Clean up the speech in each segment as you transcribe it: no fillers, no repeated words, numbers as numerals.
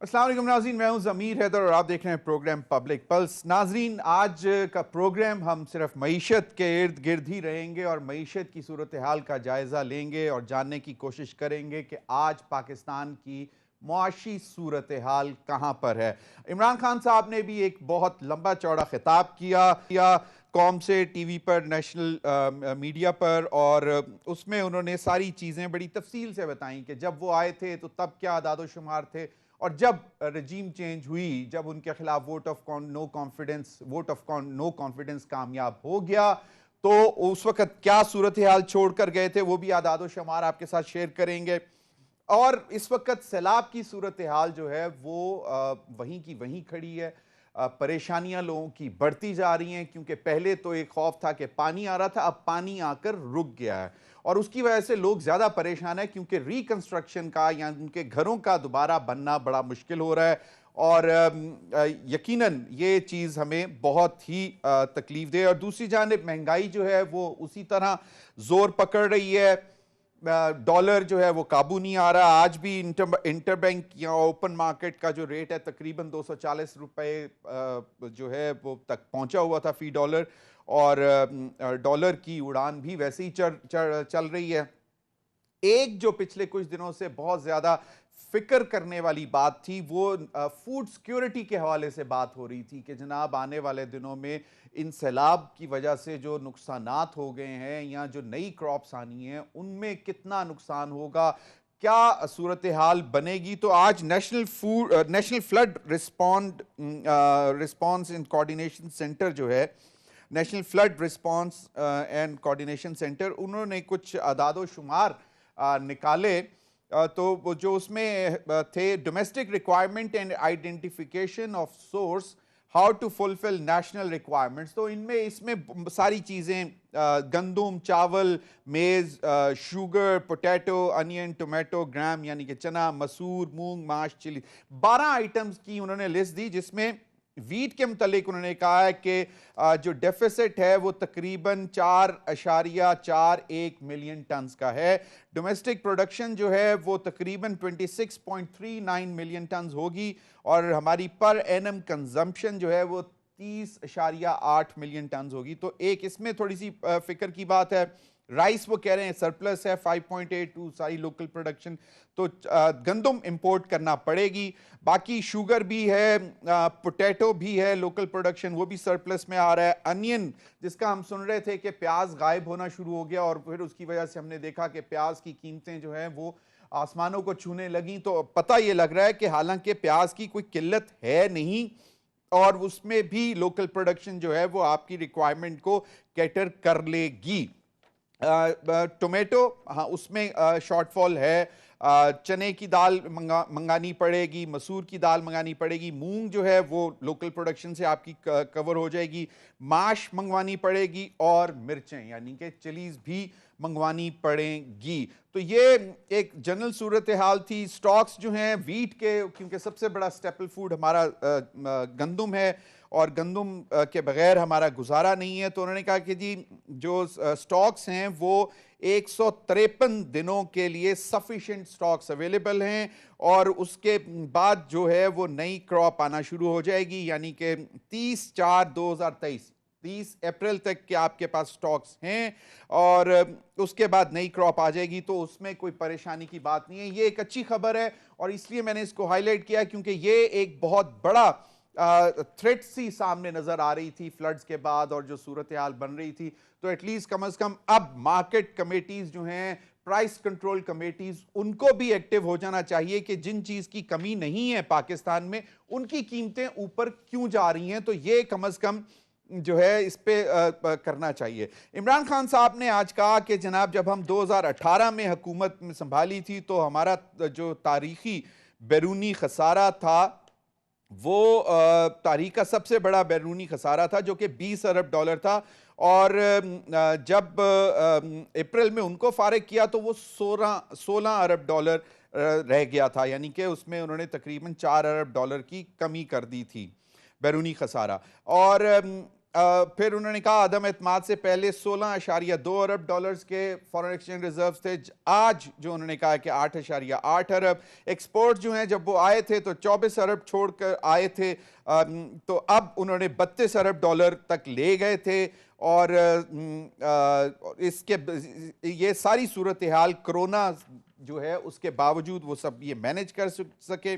अस्सलाम वालेकुम नाज़रीन, मैं हूं ज़मीर हैदर और आप देख रहे हैं प्रोग्राम पब्लिक पल्स। नाज़रीन, आज का प्रोग्राम हम सिर्फ मईशत के इर्द गिर्द ही रहेंगे और मईशत की सूरत हाल का जायज़ा लेंगे और जानने की कोशिश करेंगे कि आज पाकिस्तान की मुआशी सूरत हाल कहाँ पर है। इमरान खान साहब ने भी एक बहुत लंबा चौड़ा खिताब किया कौम से टीवी पर, नेशनल मीडिया पर, और उसमें उन्होंने सारी चीज़ें बड़ी तफसील से बताई कि जब वो आए थे तो तब क्या आदाद व शुमार थे, और जब रजीम चेंज हुई, जब उनके खिलाफ वोट ऑफ नो कॉन्फिडेंस कामयाब हो गया, तो उस वक्त क्या सूरत हाल छोड़कर गए थे, वो भी आदाद व शुमार आपके साथ शेयर करेंगे। और इस वक्त सैलाब की सूरत हाल जो है वो वहीं की वहीं खड़ी है। परेशानियां लोगों की बढ़ती जा रही हैं, क्योंकि पहले तो एक खौफ था कि पानी आ रहा था, अब पानी आकर रुक गया है और उसकी वजह से लोग ज़्यादा परेशान हैं, क्योंकि रिकंस्ट्रक्शन का या उनके घरों का दोबारा बनना बड़ा मुश्किल हो रहा है। और यकीनन ये चीज़ हमें बहुत ही तकलीफ दे। और दूसरी जानिब महंगाई जो है वो उसी तरह ज़ोर पकड़ रही है। डॉलर जो है वो काबू नहीं आ रहा। आज भी इंटरबैंक या ओपन मार्केट का जो रेट है तकरीबन 240 रुपए जो है वो तक पहुंचा हुआ था फी डॉलर, और डॉलर की उड़ान भी वैसे ही चल रही है। एक जो पिछले कुछ दिनों से बहुत ज्यादा फिक्र करने वाली बात थी, वो फूड सिक्योरिटी के हवाले से बात हो रही थी कि जनाब आने वाले दिनों में इन सैलाब की वजह से जो नुकसानात हो गए हैं या जो नई क्रॉप्स आनी हैं उनमें कितना नुकसान होगा, क्या सूरत हाल बनेगी। तो आज national flood response and coordination centre जो है, national flood response and coordination centre, उन्होंने कुछ आदाद व शुमार निकाले। तो वो जो उसमें थे, domestic requirement and identification of source, how to fulfil national requirements. तो इसमें सारी चीज़ें, गंदम, चावल, maize, sugar, potato, onion, tomato, gram यानी कि चना, मसूर, मूंग, माश, चिली, 12 आइटम्स की उन्होंने लिस्ट दी, जिसमें वीट के मुतालिक उन्होंने कहा है कि जो डेफिसिट है वो तकरीबन 4.41 मिलियन टन्स का है। डोमेस्टिक प्रोडक्शन जो है वो तकरीबन 26.39 मिलियन टन्स होगी, और हमारी पर एनम कंजम्पशन जो है वो 30.8 मिलियन टन्स होगी। तो एक इसमें थोड़ी सी फिक्र की बात है। राइस वो कह रहे हैं सरप्लस है 5.82, सारी लोकल प्रोडक्शन, तो गंदम इंपोर्ट करना पड़ेगी। बाकी शुगर भी है, पोटैटो भी है, लोकल प्रोडक्शन वो भी सरप्लस में आ रहा है। अनियन, जिसका हम सुन रहे थे कि प्याज गायब होना शुरू हो गया और फिर उसकी वजह से हमने देखा कि प्याज की कीमतें जो हैं वो आसमानों को छूने लगी, तो पता ये लग रहा है कि हालांकि प्याज की कोई किल्लत है नहीं, और उसमें भी लोकल प्रोडक्शन जो है वो आपकी रिक्वायरमेंट को कैटर कर लेगी। टोमेटो, हाँ उसमें शॉर्टफॉल है। चने की दाल मंगानी पड़ेगी, मसूर की दाल मंगानी पड़ेगी, मूंग जो है वो लोकल प्रोडक्शन से आपकी कवर हो जाएगी, माश मंगवानी पड़ेगी, और मिर्चें यानी कि चिलीज भी मंगवानी पड़ेंगी। तो ये एक जनरल सूरत हाल थी। स्टॉक्स जो हैं वीट के, क्योंकि सबसे बड़ा स्टेपल फूड हमारा गंदम है और गंदम के बगैर हमारा गुजारा नहीं है, तो उन्होंने कहा कि जी जो स्टॉक्स हैं वो 153 दिनों के लिए सफिशिएंट स्टॉक्स अवेलेबल हैं, और उसके बाद जो है वो नई क्रॉप आना शुरू हो जाएगी, यानी कि 30 अप्रैल तक के आपके पास स्टॉक्स हैं, और उसके बाद नई क्रॉप आ जाएगी, तो उसमें कोई परेशानी की बात नहीं है। ये एक अच्छी खबर है, और इसलिए मैंने इसको हाईलाइट किया क्योंकि ये एक बहुत बड़ा थ्रेट सी सामने नजर आ रही थी फ्लड्स के बाद, और जो सूरत हाल बन रही थी। तो एटलीस्ट कम से कम अब मार्केट कमेटीज जो हैं, प्राइस कंट्रोल कमेटीज, उनको भी एक्टिव हो जाना चाहिए कि जिन चीज की कमी नहीं है पाकिस्तान में, उनकी कीमतें ऊपर क्यों जा रही हैं। तो ये कम से कम जो है इस पे करना चाहिए। इमरान खान साहब ने आज कहा कि जनाब जब हम 2018 में हुकूमत में संभाली थी तो हमारा जो तारीखी बैरूनी खसारा था वो तारीख का सबसे बड़ा बैरूनी खसारा था, जो कि 20 अरब डॉलर था, और जब अप्रैल में उनको फारिग किया तो वो 16 अरब डॉलर रह गया था, यानी कि उसमें उन्होंने तकरीबन 4 अरब डॉलर की कमी कर दी थी बैरूनी खसारा। और फिर उन्होंने कहा अदम एतमाद से पहले 16.2 अरब डॉलर्स के फॉरेन एक्सचेंज रिजर्व्स थे। आज जो उन्होंने कहा कि 8.8 अरब एक्सपोर्ट जो हैं, जब वो आए थे तो 24 अरब छोड़कर आए थे, तो अब उन्होंने 32 अरब डॉलर तक ले गए थे। और इसके ये सारी सूरत हाल कोरोना जो है उसके बावजूद वो सब ये मैनेज कर सके।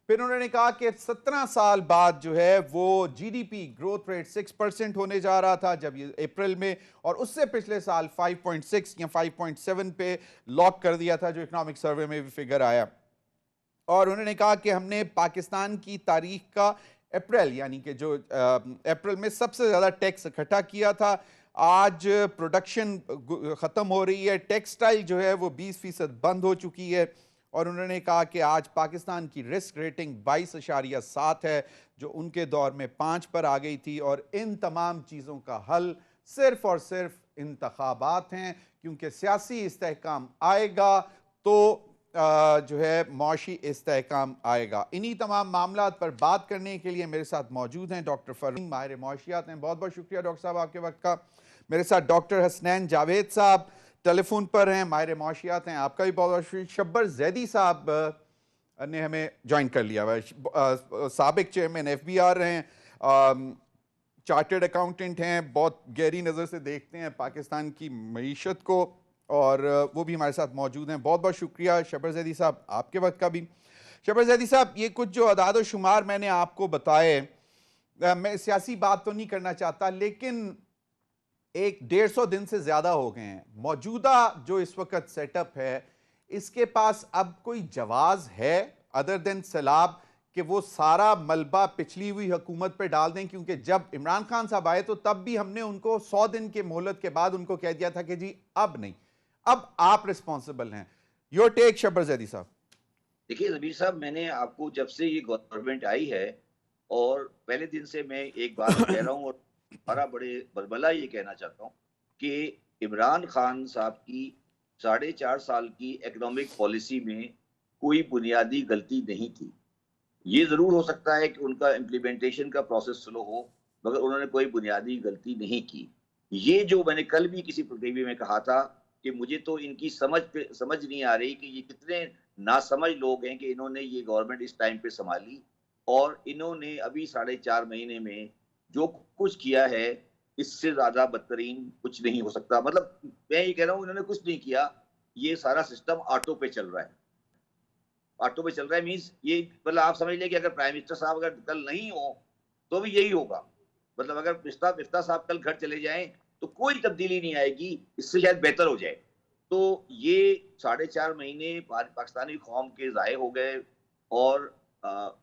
फिर उन्होंने कहा कि 17 साल बाद जो है वो जीडीपी ग्रोथ रेट 6% होने जा रहा था जब ये अप्रैल में, और उससे पिछले साल 5.6 या 5.7 पे लॉक कर दिया था, जो इकोनॉमिक सर्वे में भी फिगर आया। और उन्होंने कहा कि हमने पाकिस्तान की तारीख का अप्रैल, यानी कि जो अप्रैल में सबसे ज़्यादा टैक्स इकट्ठा किया था। आज प्रोडक्शन ख़त्म हो रही है, टेक्सटाइल जो है वो 20% बंद हो चुकी है। और उन्होंने कहा कि आज पाकिस्तान की रिस्क रेटिंग 22.7 है, जो उनके दौर में 5 पर आ गई थी। और इन तमाम चीज़ों का हल सिर्फ और सिर्फ इंतखाबात हैं, क्योंकि सियासी इस्तेहकाम आएगा तो जो है मौशी इस्तेहकाम आएगा। इन्हीं तमाम मामलात पर बात करने के लिए मेरे साथ मौजूद हैं डॉक्टर फरवीन, माहिर मौशियात हैं। बहुत बहुत शुक्रिया डॉक्टर साहब आपके वक्त का। मेरे साथ डॉक्टर हसनैन जावेद साहब टेलीफोन पर हैं, माहिर मौशियात हैं, आपका भी बहुत बहुत शुक्रिया। शब्बर जैदी साहब ने हमें ज्वाइन कर लिया हुआ है, साबिक चेयरमैन FBR हैं, चार्टर्ड अकाउंटेंट हैं, बहुत गहरी नज़र से देखते हैं पाकिस्तान की मईशत को, और वो भी हमारे साथ मौजूद हैं। बहुत बहुत शुक्रिया शब्बर जैदी साहब आपके वक्त का भी। शब्बर जैदी साहब, ये कुछ जो अदाद व शुमार मैंने आपको बताए, मैं सियासी बात तो नहीं करना चाहता, लेकिन 150 दिन से ज़्यादा हो गए हैं। मौजूदा जो इस वक्त सेटअप है, इसके पास अब कोई जवाज़ है अदर देन सैलाब कि वो सारा मलबा पिछली हुई हुकूमत पर डाल दें? क्योंकि जब इमरान खान साहब आए तो तब भी हमने उनको 100 दिन के मोहलत के बाद उनको कह दिया था कि जी अब नहीं, अब आप रिस्पॉन्सिबल हैं। योर टेक शब्बर जैदी साहब। देखिए ज़मीर साहब, मैंने आपको जब से ये गवर्नमेंट आई है और पहले दिन से मैं एक बात कह रहा हूँ और बड़ा बड़े बलबला ये कहना चाहता हूँ कि इमरान खान साहब की 4.5 साल की इकोनॉमिक पॉलिसी में कोई बुनियादी गलती नहीं थी। ये ज़रूर हो सकता है कि उनका इम्प्लीमेंटेशन का प्रोसेस स्लो हो, मगर उन्होंने कोई बुनियादी गलती नहीं की। ये जो मैंने कल भी किसी टीवी में कहा था कि मुझे तो इनकी समझ नहीं आ रही कि ये कितने नासमझ लोग हैं कि इन्होंने ये गवर्नमेंट इस टाइम पे संभाली, और इन्होंने अभी 4.5 महीने में जो कुछ किया है, इससे ज़्यादा बदतरीन कुछ नहीं हो सकता। मतलब मैं ये कह रहा हूँ, इन्होंने कुछ नहीं किया, ये सारा सिस्टम ऑटो पे चल रहा है। ऑटो पे चल रहा है मीन्स ये, मतलब आप समझ लें कि अगर प्राइम मिनिस्टर साहब अगर कल नहीं हो तो भी यही होगा। मतलब अगर मिफ्ता साहब कल घर चले जाएं तो कोई तब्दीली नहीं आएगी, इससे शायद बेहतर हो जाए। तो ये 4.5 महीने पाकिस्तानी कौम के ज़ाये हो गए। और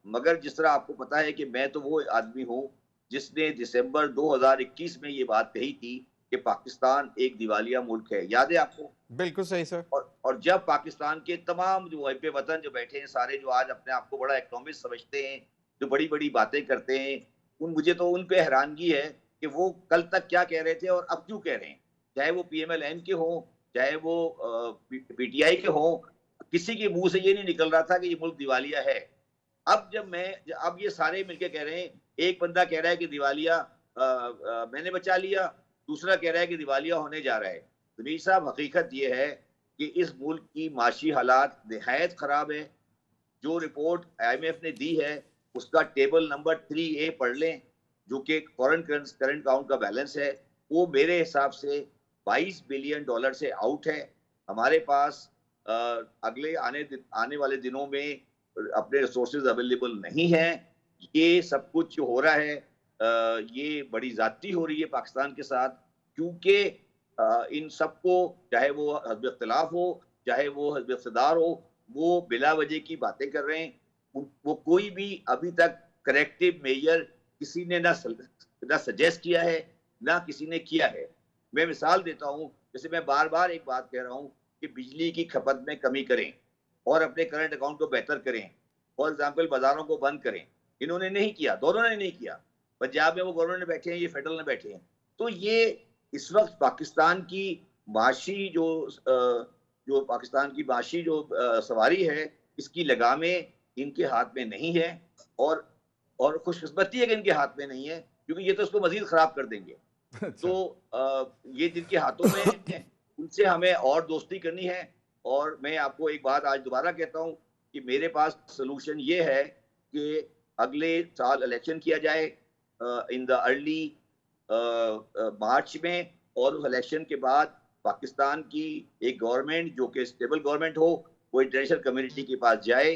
मगर जिस तरह आपको पता है कि मैं तो वो आदमी हूँ जिसने दिसंबर 2021 में ये बात कही थी कि पाकिस्तान एक दिवालिया मुल्क है। याद है आपको? बिल्कुल सही सर। और जब पाकिस्तान के तमाम जो वहीं पे वतन जो बैठे हैं सारे, जो आज अपने आप को बड़ा इकोनॉमिस्ट समझते हैं, जो बड़ी बड़ी बातें करते हैं, मुझे तो उन पे हैरानगी है कि वो कल तक क्या कह रहे थे और अब क्यों कह रहे हैं। चाहे वो PMLN के हों, चाहे वो PTI के हों, किसी के मुंह से ये नहीं निकल रहा था कि ये मुल्क दिवालिया है। अब ये सारे मिलके कह रहे हैं, एक बंदा कह रहा है कि दिवालिया मैंने बचा लिया, दूसरा कह रहा है कि दिवालिया होने जा रहा है। रमीज साहब, हकीकत ये है कि इस मुल्क की माशी हालात निहायत ख़राब है। जो रिपोर्ट IMF ने दी है उसका टेबल नंबर 3A पढ़ लें, जो कि फॉरेन करंट अकाउंट का बैलेंस है, वो मेरे हिसाब से $22 बिलियन से आउट है। हमारे पास अगले आने वाले दिनों में अपने रिसोर्सेज अवेलेबल नहीं है। ये सब कुछ जो हो रहा है, ये बड़ी ज़्यादती हो रही है पाकिस्तान के साथ, क्योंकि इन सबको, चाहे वो हज़्ब इख्तिलाफ हो, चाहे वो हज़्ब इक़्तिदार हो, वो बिला वजह की बातें कर रहे हैं। वो कोई भी अभी तक करेक्टिव मेजर किसी ने ना सजेस्ट किया है, ना किसी ने किया है। मैं मिसाल देता हूँ, जैसे मैं बार बार एक बात कह रहा हूँ कि बिजली की खपत में कमी करें और अपने करंट अकाउंट को बेहतर करें। फॉर एग्जाम्पल, बाजारों को बंद करें। इन्होंने नहीं किया, दोनों ने नहीं किया। पंजाब में वो गवर्नर ने बैठे हैं, ये फेडरल ने बैठे हैं। तो ये इस वक्त पाकिस्तान की माशी जो पाकिस्तान की माशी जो सवारी है, इसकी लगामें इनके हाथ में नहीं है। और खुशकिस्मती है कि इनके हाथ में नहीं है, क्योंकि ये तो उसको मजीद खराब कर देंगे। अच्छा। तो ये जिनके हाथों में है, उनसे हमें और दोस्ती करनी है। और मैं आपको एक बात आज दोबारा कहता हूँ कि मेरे पास सोल्यूशन ये है कि अगले साल इलेक्शन किया जाए इन द अर्ली मार्च में, और उस इलेक्शन के बाद पाकिस्तान की एक गवर्नमेंट जो कि स्टेबल गवर्नमेंट हो, वो इंटरनेशनल कम्युनिटी के पास जाए,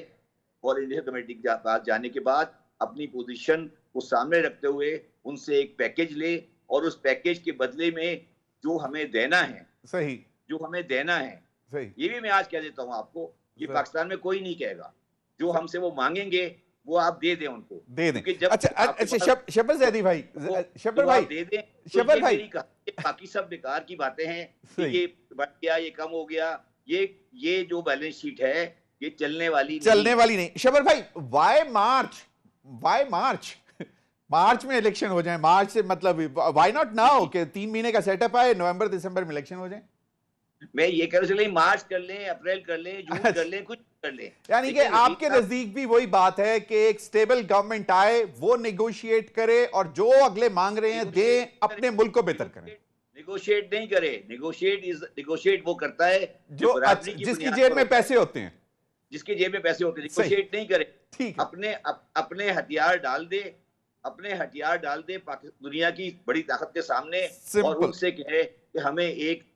और इंटरनेशनल कम्युनिटी के पास जाने के बाद अपनी पोजीशन को सामने रखते हुए उनसे एक पैकेज ले, और उस पैकेज के बदले में जो हमें देना है, सही। जो हमें देना है, सही। ये भी मैं आज कह देता हूं आपको, ये सही। पाकिस्तान में कोई नहीं कहेगा। जो हमसे वो मांगेंगे वो आप दे दें उनको, दे दें। क्योंकि जब अच्छा आपके अच्छा, पास शब्बर जैदी भाई, शब्बर जब भाई, आप दे दें तो शब्बर ये भाई, मेरी कहानी, बाकी सब बेकार की बातें हैं कि सही, ये बढ़ गया, ये कम हो गया। ये जो बैलेंस शीट है ये चलने वाली नहीं चलने है। वाली नहीं। शब्बर भाई, वाई मार्च, वाई मार्च, मार्च में इलेक्शन हो जाए, मार्च से मतलब वाई नॉट नाउ कि 3 महीने का सेटअप आए, नवंबर दिसंबर में इलेक्शन हो जाए। मैं ये कह रहा हूँ मार्च कर लें, अप्रैल कर लें, जून कर लें, कुछ कर लें, यानी कि लेकिन आपके रफीक साहब, नजदीक भी वही बात है कि एक स्टेबल गवर्नमेंट आए, वो नेगोशिएट करे और जो अगले मांग रहे हैं दे, अपने मुल्क को बेहतर करें। निगोशिएट नहीं करे। निगोशिएट वो करता है जो जो बराबरी की जिसकी बुनियाद जेब पर में होता है, पैसे होते हैं। जिसके जेब में पैसे होते हैं। सही, निगोशिएट नहीं करे, ठीक है। अपने हथियार डाल दे, अपने हथियार डाल दे दुनिया की बड़ी ताकत के सामने, और सिंपल। उनसे कहे कि हमें एक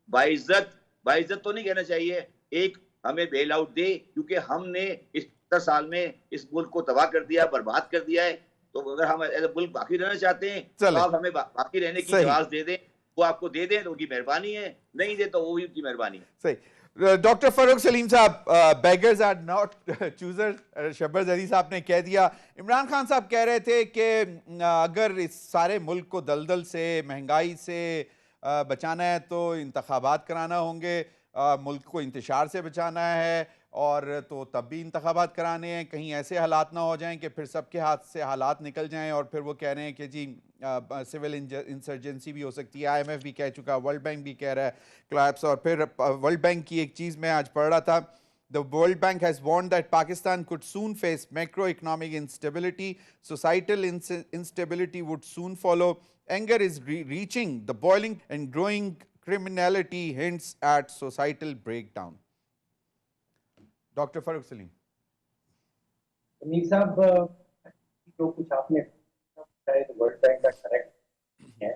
बाइज्जत, बाइज्जत तो नहीं कहना चाहिए, एक हमें बेल आउट दे, क्योंकि हमने इस 70 साल में इस मुल्क को तबाह कर दिया, बर्बाद कर दिया है। तो अगर हम एज ए मुल्क बाकी रहना चाहते हैं तो चले, आप हमें बाकी रहने की सही, जवाब दे दें। वो आपको दे दें तो उनकी मेहरबानी है, नहीं दे तो वो भी उनकी मेहरबानी है। सही। Doctor Farooq Saleem sahab, beggars are not chooser, Shabbar Zaidi sahab ने कह दिया। इमरान खान साहब कह रहे थे कि अगर इस सारे मुल्क को दलदल से, महंगाई से बचाना है तो इंतखाबात कराना होंगे, मुल्क को इंतशार से बचाना है, और तो तब भी इंतखाबात कराने हैं, कहीं ऐसे हालात ना हो जाएं कि फिर सबके हाथ से हालात निकल जाएं और फिर वो कह रहे हैं कि जी सिविल इंसर्जेंसी भी हो सकती है। आईएमएफ भी कह चुका, वर्ल्ड बैंक भी कह रहा है कोलैप्स। और फिर वर्ल्ड बैंक की एक चीज़ मैं आज पढ़ रहा था, the world bank has warned that Pakistan could soon face macro economic instability, societal instability would soon follow, anger is reaching the boiling and growing criminality hints at societal breakdown. Doctor Farooq Salim अमीर साहब, जो कुछ आपने शायद वर्ल्ड बैंक का correct है।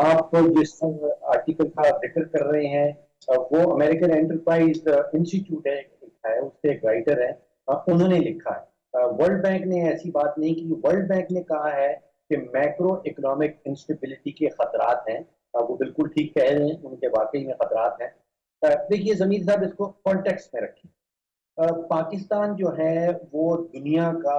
आप जिस आर्टिकल का जिक्र कर रहे हैं वो अमेरिकन एंटरप्राइज इंस्टीट्यूट है, उससे एक राइटर है, उन्होंने लिखा है। वर्ल्ड बैंक ने ऐसी बात नहीं की। वर्ल्ड बैंक ने कहा है कि मैक्रो इकोनॉमिक इंस्टेबिलिटी के खतरात हैं। वो बिल्कुल ठीक कह रहे हैं, उनके वाकई में खतरात हैं। देखिए जमीर साहब, इसको कॉन्टेक्स्ट में रखें। पाकिस्तान जो है वो दुनिया का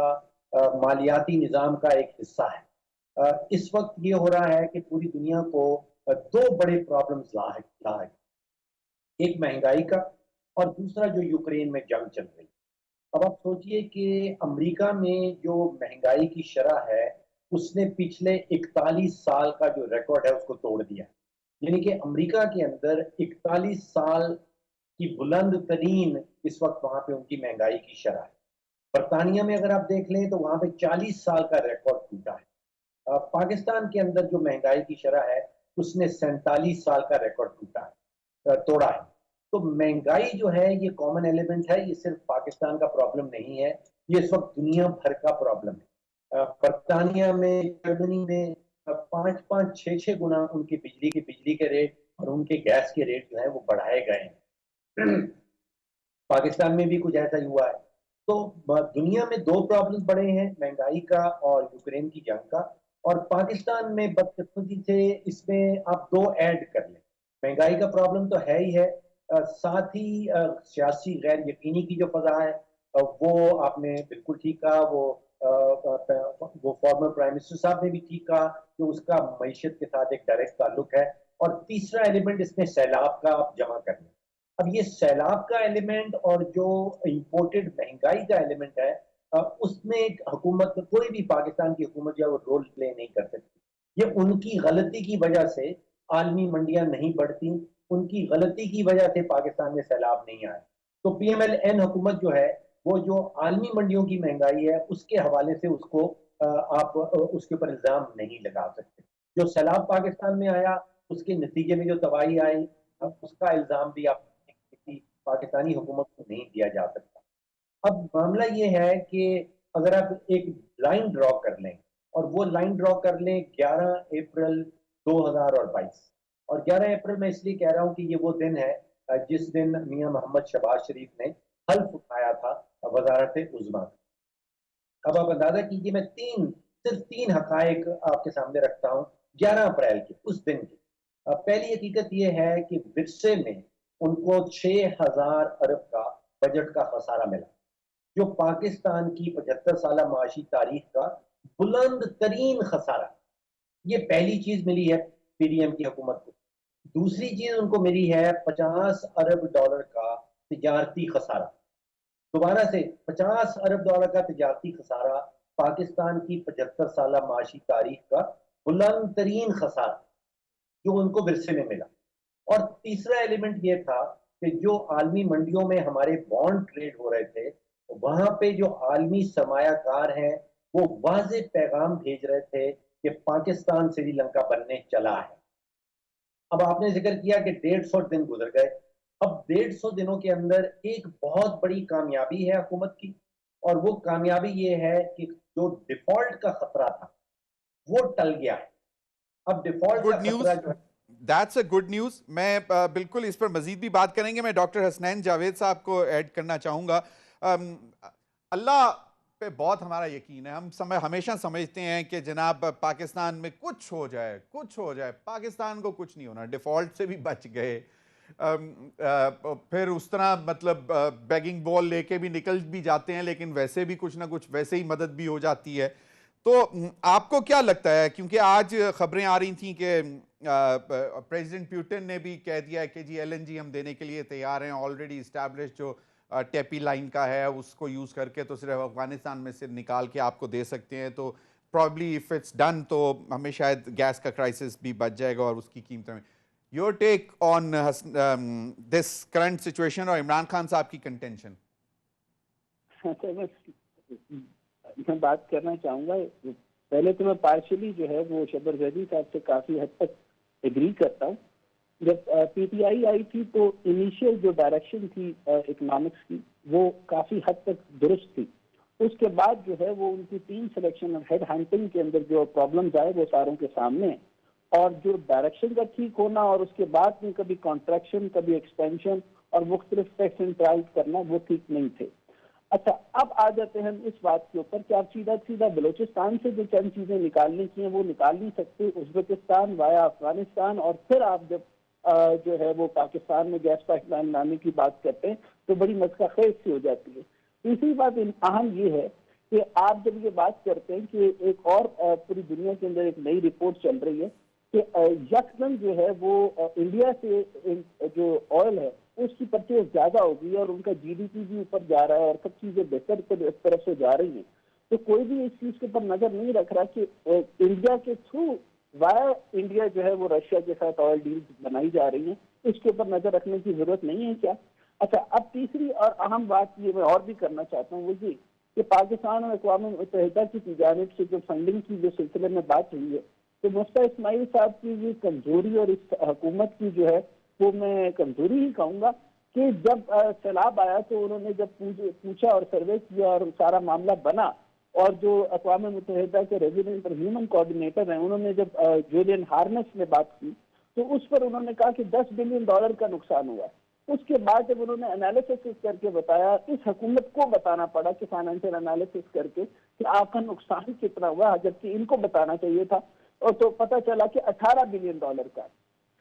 मालियाती निज़ाम का एक हिस्सा है। इस वक्त ये हो रहा है कि पूरी दुनिया को दो बड़े प्रॉब्लम्स ला है, एक महंगाई का और दूसरा जो यूक्रेन में जंग चल रही है। अब आप सोचिए कि अमेरिका में जो महंगाई की शरह है उसने पिछले 41 साल का जो रिकॉर्ड है उसको तोड़ दिया। यानी कि अमेरिका के अंदर 41 साल की बुलंद तरीन इस वक्त वहां पे उनकी महंगाई की शरह है। बरतानिया में अगर आप देख लें तो वहां पे 40 साल का रिकॉर्ड टूटा है। पाकिस्तान के अंदर जो महंगाई की शरह है उसने 47 साल का रिकॉर्ड तोड़ा है। तो महंगाई जो है ये कॉमन एलिमेंट है, ये सिर्फ पाकिस्तान का प्रॉब्लम नहीं है, ये इस वक्त दुनिया भर का प्रॉब्लम है। बरतानिया में, जर्मनी में 5-5, 6-6 गुना उनकी बिजली के रेट और उनके गैस के रेट जो है वो बढ़ाए गए हैं। पाकिस्तान में भी कुछ ऐसा ही हुआ है। तो दुनिया में दो प्रॉब्लम बड़े हैं, महंगाई का और यूक्रेन की जंग का। और पाकिस्तान में बदकिस्मती से इसमें आप दो ऐड कर लें। महंगाई का प्रॉब्लम तो है ही है, साथ ही सियासी गैर यकीनी की जो फजा है वो आपने बिल्कुल ठीक कहा। वो फॉर्मर प्राइम मिनिस्टर साहब ने भी ठीक कहा कि उसका मईशत के साथ एक डायरेक्ट ताल्लुक है। और तीसरा एलिमेंट इसमें सैलाब का आप जमा कर लें। अब ये सैलाब का एलिमेंट और जो इंपोर्टेड महंगाई का एलिमेंट है उसमें हुकूमत, कोई भी पाकिस्तान की हुकूमत जो है वो रोल प्ले नहीं कर सकती। ये उनकी गलती की वजह से आलमी मंडियां नहीं बढ़ती, उनकी गलती की वजह से पाकिस्तान में सैलाब नहीं आया। तो PMLN हुकूमत जो है वो जो आलमी मंडियों की महंगाई है उसके हवाले से उसको आप उसके ऊपर इल्जाम नहीं लगा सकते। जो सैलाब पाकिस्तान में आया उसके नतीजे में जो तबाही आई, उसका इल्जाम भी आप किसी पाकिस्तानी हुकूमत को नहीं दिया जा सकता। अब मामला ये है कि अगर आप एक लाइन ड्रॉ कर लें, और वो लाइन ड्रॉ कर लें 11 अप्रैल 2022, और 11 अप्रैल मैं इसलिए कह रहा हूं कि ये वो दिन है जिस दिन मियां मोहम्मद शहबाज शरीफ ने हल्फ उठाया था वजारत उज़्मा। अब आप अंदाजा कीजिए, मैं सिर्फ तीन हकायक आपके सामने रखता हूं 11 अप्रैल के उस दिन की। पहली हकीकत यह है कि विरसे में उनको 6,000 अरब का बजट का खसारा मिला, जो पाकिस्तान की 75 साल माशी तारीख का बुलंद तरीन खसारा। ये पहली चीज मिली है पीडीएम की हुकूमत को। दूसरी चीज उनको मिली है 50 अरब डॉलर का तिजारती खसारा। दोबारा से 50 अरब डॉलर का तिजारती खसारा, पाकिस्तान की 75 साल माशी तारीख का बुलंद तरीन खसारा जो उनको विरसे में मिला। और तीसरा एलिमेंट ये था कि जो आलमी मंडियों में हमारे बॉन्ड ट्रेड हो रहे थे, वहां पे जो आलमी सरमायाकार हैं वो वाज़े पैगाम भेज रहे थे कि पाकिस्तान श्रीलंका बनने चला है। अब आपने जिक्र किया कि 150 दिन गुजर गए। अब 150 दिनों के अंदर एक बहुत बड़ी कामयाबी है हुकूमत की, और वो कामयाबी ये है कि जो डिफॉल्ट का खतरा था वो टल गया है। अब डिफॉल्ट का गुड न्यूज, खतरा जो है, दैट्स अ गुड न्यूज। मैं बिल्कुल इस पर मजीद भी बात करेंगे। मैं डॉक्टर हसनैन जावेद साहब को ऐड करना चाहूँगा। अल्लाह पे बहुत हमारा यकीन है। हम हमेशा समझते हैं कि जनाब पाकिस्तान में कुछ हो जाए, पाकिस्तान को कुछ नहीं होना, डिफ़ॉल्ट से भी बच गए। फिर उस तरह मतलब बैगिंग बॉल लेके भी निकल भी जाते हैं, लेकिन वैसे भी कुछ ना कुछ वैसे ही मदद भी हो जाती है। तो आपको क्या लगता है, क्योंकि आज खबरें आ रही थी कि प्रेसिडेंट पुतिन ने भी कह दिया है कि जी एलएनजी हम देने के लिए तैयार हैं, ऑलरेडी इस्टेब्लिश जो टेपी लाइन का है उसको यूज़ करके तो सिर्फ अफगानिस्तान में से निकाल के आपको दे सकते हैं। तो प्रॉब्ली इफ़ इट्स डन तो हमें शायद गैस का क्राइसिस भी बच जाएगा और उसकी कीमतों में। Your take on this current situation और इमरान खान साहब की कंटेंशन। मैं बात करना चाहूँगा, पहले तो मैं पार्शली जो है वो शबर जैदी साहब से काफ़ी हद तक एग्री करता हूँ। जब पीटीआई आई थी तो इनिशियल जो डायरेक्शन थी इकोनॉमिक्स की वो काफ़ी हद तक दुरुस्त थी। उसके बाद जो है वो उनकी टीम सिलेक्शन और हेड हंटिंग के अंदर जो प्रॉब्लम्स आए वो सारों के सामने, और जो डायरेक्शन का ठीक होना और उसके बाद में कभी कॉन्ट्रैक्शन कभी एक्सपेंशन और मुख्तलिफ टैक्स एंड ट्रायल करना वो ठीक नहीं थे। अच्छा, अब आ जाते हैं इस बात के ऊपर कि आप सीधा बलूचिस्तान से जो चंद चीज़ें निकालनी चाहिए वो निकाल नहीं सकते, उज्बेकिस्तान वाया अफगानिस्तान, और फिर आप जब जो है वो पाकिस्तान में गैस पाइपलाइन लाने की बात करते हैं तो बड़ी मस्काखेज सी हो जाती है। तीसरी बात अहम ये है कि आप जब ये बात करते हैं कि एक और पूरी दुनिया के अंदर एक नई रिपोर्ट चल रही है कि यकदम जो है वो इंडिया से जो ऑयल है उसकी परचेज ज्यादा होगी और उनका जीडीपी भी ऊपर जा रहा है और सब चीजें बेहतर तरफ से जा रही हैं। तो कोई भी इस चीज के ऊपर नजर नहीं रख रहा कि इंडिया के थ्रू वाया इंडिया जो है वो रशिया के साथ ऑयल डील्स बनाई जा रही हैं, इसके ऊपर नजर रखने की जरूरत नहीं है क्या? अच्छा, अब तीसरी और अहम बात ये मैं और भी करना चाहता हूँ वो ये कि पाकिस्तान और अक़वाम मुत्तहिदा की जानिब से जो फंडिंग की जो सिलसिले में बात हुई है, तो मुफ्ती इस्माइल साहब की ये कमजोरी और इस हुकूमत की जो है वो मैं कमजोरी ही कहूँगा कि जब सैलाब आया तो उन्होंने जब पूछा और सर्वे किया और सारा मामला बना, और जो अक़वाम मुत्तहिदा के रेजिडेंट और ह्यूमन कोऑर्डिनेटर हैं उन्होंने जब जूलियन हार्नेस में बात की तो उस पर उन्होंने कहा कि $10 बिलियन का नुकसान हुआ। उसके बाद जब उन्होंने एनालिसिस करके बताया, इस हुकूमत को बताना पड़ा कि फाइनेंशियल एनालिसिस करके कि आपका नुकसान कितना हुआ, जबकि इनको बताना चाहिए था, और तो पता चला कि $18 बिलियन का।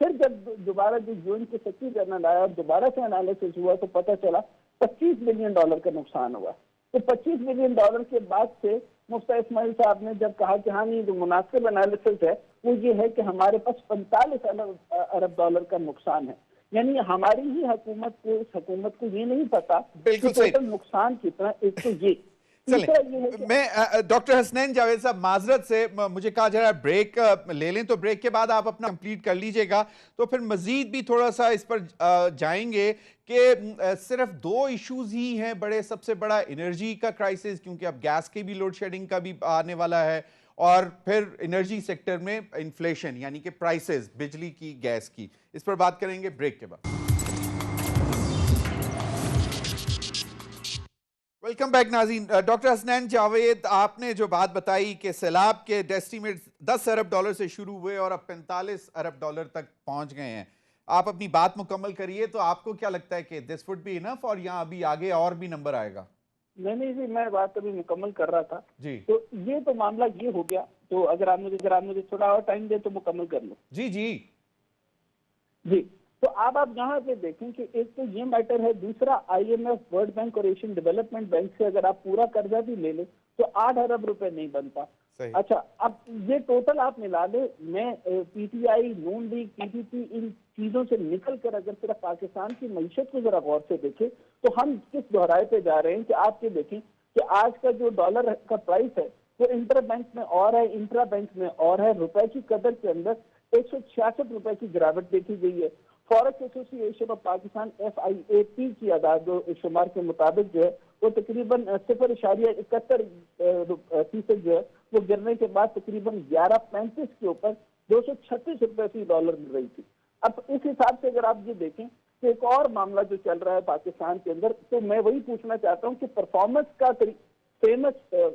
फिर जब दोबारा जो यूएन के सेक्रेटरी जनरल आया और दोबारा से एनालिसिस हुआ तो पता चला $25 बिलियन का नुकसान हुआ। तो $25 बिलियन के बाद से मुफ्ती इस्माइल साहब ने जब कहा कि हाँ नहीं, जो मुनासिब एनालिसिस है वो ये है कि हमारे पास $45 अरब का नुकसान है। यानी हमारी ही हुकूमत को, इस हुकूमत को ये नहीं पता कि टोटल नुकसान कितना। एक तो ये, चलें, तीसरा ये है कि मैं डॉक्टर हसनैन जावेद साहब माजरत से मुझे कहा जा रहा है ब्रेक ले लें, तो ब्रेक के बाद आप अपना कंप्लीट कर लीजिएगा, तो फिर मजीद भी थोड़ा सा इस पर जाएंगे कि सिर्फ दो इश्यूज ही हैं बड़े, सबसे बड़ा एनर्जी का क्राइसिस, क्योंकि अब गैस के भी लोड शेडिंग का भी आने वाला है, और फिर एनर्जी सेक्टर में इन्फ्लेशन यानी कि प्राइसेस बिजली की, गैस की। इस पर बात करेंगे ब्रेक के बाद। वेलकम बैक नाज़रीन। डॉक्टर हसनैन जावेद, आपने जो बात बताई कि सैलाब के एस्टीमेट 10 अरब डॉलर से शुरू हुए और अब 45 अरब डॉलर तक पहुंच गए हैं, आप अपनी बात मुकम्मल करिए। तो आपको क्या लगता है कि दिस वुड बी इनफ और यहाँ अभी आगे और भी नंबर आएगा? नहीं जी, मैं बात अभी मुकम्मल कर रहा था जी तो ये तो मामला ये हो गया। तो अगर आप मुझे थोड़ा और टाइम दे तो मुकम्मल कर लो। जी जी जी, तो अब आप यहाँ पे देखें कि एक तो ये मैटर है, दूसरा IMF, वर्ल्ड बैंक और एशियन डेवलपमेंट बैंक से अगर आप पूरा कर्जा भी ले लें तो 8 अरब रुपए नहीं बनता। सही। अच्छा, अब ये टोटल आप मिला ले, मैं PTI, नून लीग, PDP, इन चीजों से निकल कर अगर सिर्फ पाकिस्तान की मईशत को जरा गौर से देखें तो हम किस दोहराए पे जा रहे हैं कि आप ये देखें कि आज का जो डॉलर का प्राइस है वो इंटर बैंक में और है, इंट्रा बैंक में और है। रुपए की कदर के अंदर 166 रुपए की गिरावट देखी गई है। Forex association of Pakistan FIAP की आदाद शुमार के मुताबिक जो है वो तकरीबन 0.71% जो है वो गिरने के बाद तकरीबन 11.35 के ऊपर 236 रुपए फी डॉलर मिल रही थी। अब इस हिसाब से अगर आप ये देखें कि एक और मामला जो चल रहा है पाकिस्तान के अंदर, तो मैं वही पूछना चाहता हूँ कि परफॉर्मेंस का फेमस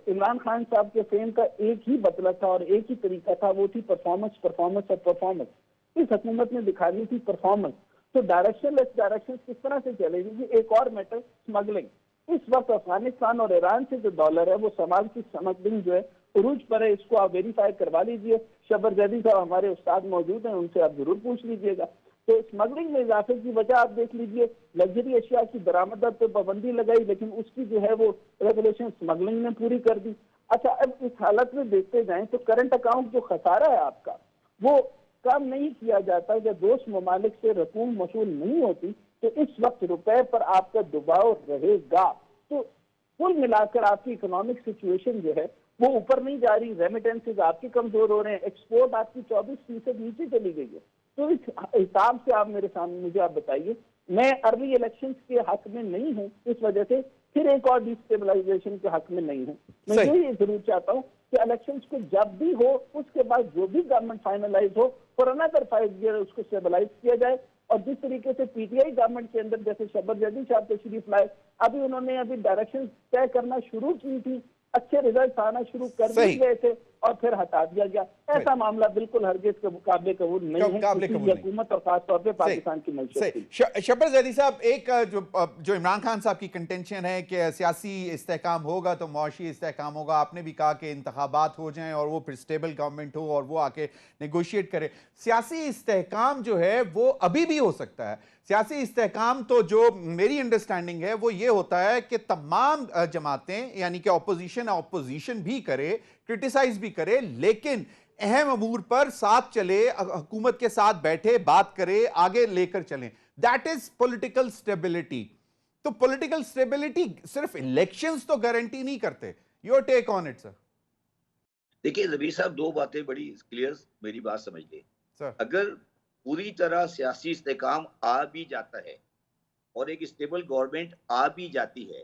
इमरान खान साहब के फेम का एक ही बदला था और एक ही तरीका था, वो थी परफॉर्मेंस परफॉर्मेंस और परफॉर्मेंस। इस हुकूमत ने दिखानी थी परफॉर्मेंस। तो डायरेक्शन किस तरह से चलेगी? एक और मैटर, स्मगलिंग। इस वक्त अफगानिस्तान और ईरान से जो डॉलर है वो समाज की स्मगलिंग जो है उरूज पर है, इसको आप वेरीफाई करवा लीजिए। शबर जैदी साहब हमारे उस्ताद मौजूद हैं, उनसे आप जरूर पूछ लीजिएगा। तो स्मगलिंग में इजाफे की वजह आप देख लीजिए, लग्जरी अशिया की बरामदत पे पाबंदी लगाई लेकिन उसकी जो है वो रेगुलेशन स्मगलिंग ने पूरी कर दी। अच्छा, अब इस हालत में देखते जाएं तो करंट अकाउंट जो खसारा है आपका वो कम नहीं किया जाता। जब दोस्त ममालिक से रकूम वसूल नहीं होती तो इस वक्त रुपए पर आपका दबाव रहेगा। तो कुल मिलाकर आपकी इकोनॉमिक सिचुएशन जो है वो ऊपर नहीं जा रही, रेमिटेंसेज आपके कमजोर हो रहे हैं, एक्सपोर्ट आपकी 24% नीचे चली गई है। तो इस हिसाब से आप मेरे सामने मुझे आप बताइए, मैं अर्ली इलेक्शंस के हक में नहीं हूँ, इस वजह से फिर एक और डिस्टेबलाइजेशन के हक में नहीं हूँ। मैं यही जरूर चाहता हूँ कि इलेक्शंस को जब भी हो उसके बाद जो भी गवर्नमेंट फाइनलाइज हो फॉर अनदर 5 ईयर उसको स्टेबलाइज किया जाए। और जिस तरीके से PTI गवर्नमेंट के अंदर जैसे शबर जैदी साहब तशरीफ लाए, अभी उन्होंने अभी डायरेक्शन तय करना शुरू की थी, अच्छे रिजल्ट आना शुरू कर दिए गए थे और फिर हटा दिया गया। ऐसा मामला बिल्कुल हरगिज के मुकाबले कबूल नहीं है हुकूमत और खासतौर पे पाकिस्तान की मईशत। शबर जैदी साहब, एक जो इमरान खान साहब की कंटेंशन है कि सियासी इस्तेहकाम होगा तो मुआशी इस्तेहकाम होगा। आपने भी कहा कि इंतखाबात हो जाएं और वो फिर स्टेबल गवर्नमेंट हो और वो आके नेगोशिएट करे। सियासी इस्तेहकाम जो है वो अभी भी हो सकता है। सियासी इस्तेहकाम तो जो मेरी अंडरस्टैंडिंग है वो ये होता है कि तमाम जमातें यानी कि ऑपोजिशन भी करे, क्रिटिसाइज भी करे, लेकिन अहम अमूर पर साथ चले, हुकूमत के साथ बैठे, बात करे, आगे लेकर चलें। That is political stability. तो पॉलिटिकल स्टेबिलिटी सिर्फ इलेक्शंस तो गारंटी नहीं करते। Your take on it sir. देखिए जबीर साहब, दो बातें बड़ी क्लियर, मेरी बात समझ ले सर। अगर पूरी तरह सियासी इस्तेकाम आ भी जाता है और एक स्टेबल गवर्नमेंट आ भी जाती है